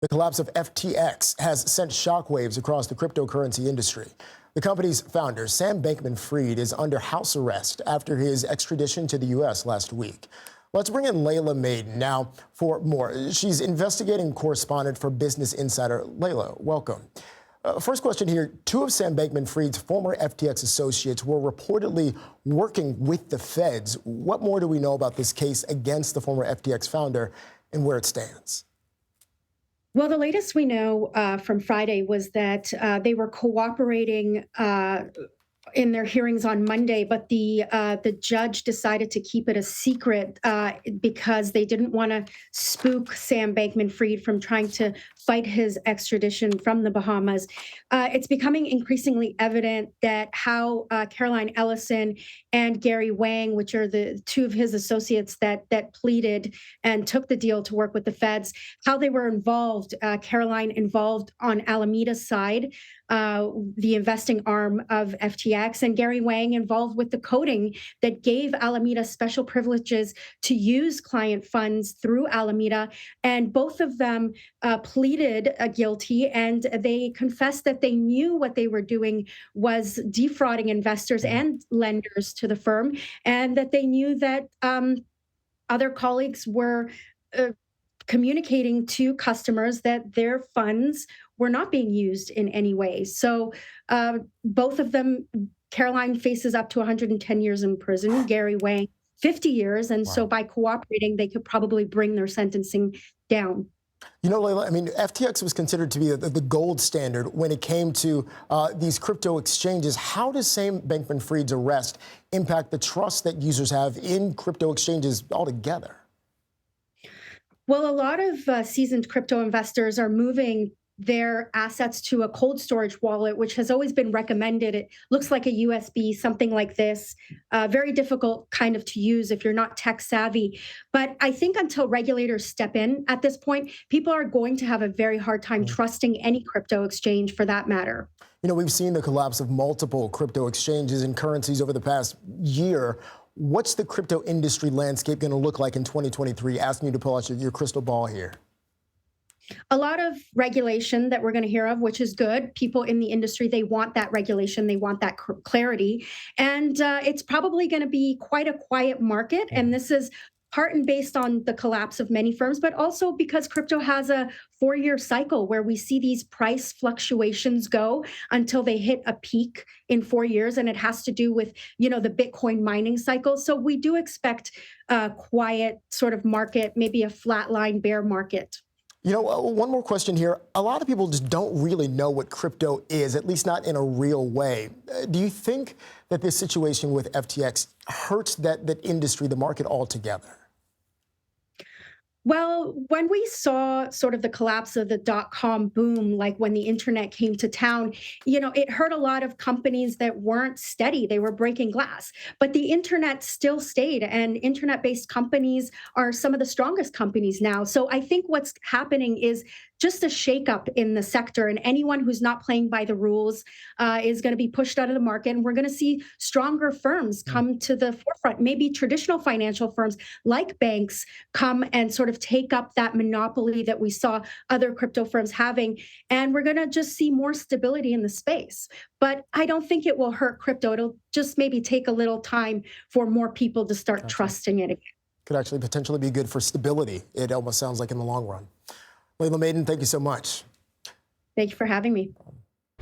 The collapse of FTX has sent shockwaves across the cryptocurrency industry. The company's founder, Sam Bankman-Fried, is under house arrest after his extradition to the U.S. last week. Let's bring in Laila Maidan now for more. She's investigating correspondent for Business Insider. Laila, welcome. First question here. Two of Sam Bankman-Fried's former FTX associates were reportedly working with the feds. What more do we know about this case against the former FTX founder and where it stands? Well, the latest we know from Friday was that they were cooperating in their hearings on Monday, but the judge decided to keep it a secret because they didn't want to spook Sam Bankman-Fried from trying to fight his extradition from the Bahamas. It's becoming increasingly evident that how Caroline Ellison and Gary Wang, which are the two of his associates that pleaded and took the deal to work with the feds, how they were involved. Caroline involved on Alameda's side, the investing arm of FTX, and Gary Wang involved with the coding that gave Alameda special privileges to use client funds through Alameda. And both of them pleaded guilty, and they confessed that they knew what they were doing was defrauding investors and lenders to the firm, and that they knew that other colleagues were communicating to customers that their funds were not being used in any way. So both of them, Caroline faces up to 110 years in prison, Gary Wang 50 years. And so by cooperating, they could probably bring their sentencing down. You know, Laila, I mean, FTX was considered to be the gold standard when it came to these crypto exchanges. How does Sam Bankman-Fried's arrest impact the trust that users have in crypto exchanges altogether? Well, a lot of seasoned crypto investors are moving their assets to a cold storage wallet, which has always been recommended. It looks like a USB, something like this, very difficult kind of to use if you're not tech savvy. But I think until regulators step in at this point, people are going to have a very hard time trusting any crypto exchange for that matter. You know, we've seen the collapse of multiple crypto exchanges and currencies over the past year. What's the crypto industry landscape going to look like in 2023? Asking you to pull out your crystal ball here. A lot of regulation that we're going to hear of, which is good. People in the industry, they want that regulation. They want that clarity. And it's probably going to be quite a quiet market. And this is part and based on the collapse of many firms, but also because crypto has a 4-year cycle where we see these price fluctuations go until they hit a peak in 4 years. And it has to do with, you know, the Bitcoin mining cycle. So we do expect a quiet sort of market, maybe a flatline bear market. You know, one more question here. A lot of people just don't really know what crypto is, at least not in a real way. Do you think that this situation with FTX hurts that industry, the market altogether? Well, when we saw sort of the collapse of the dot-com boom, like when the internet came to town, you know, it hurt a lot of companies that weren't steady. They were breaking glass. But the internet still stayed, and internet-based companies are some of the strongest companies now. So I think what's happening is just a shakeup in the sector, and anyone who's not playing by the rules is going to be pushed out of the market. And we're going to see stronger firms come to the forefront. Maybe traditional financial firms like banks come and sort of take up that monopoly that we saw other crypto firms having. And we're going to just see more stability in the space. But I don't think it will hurt crypto. It'll just maybe take a little time for more people to start trusting it again. Could actually potentially be good for stability, it almost sounds like, in the long run. Laila Maidan, thank you so much. Thank you for having me.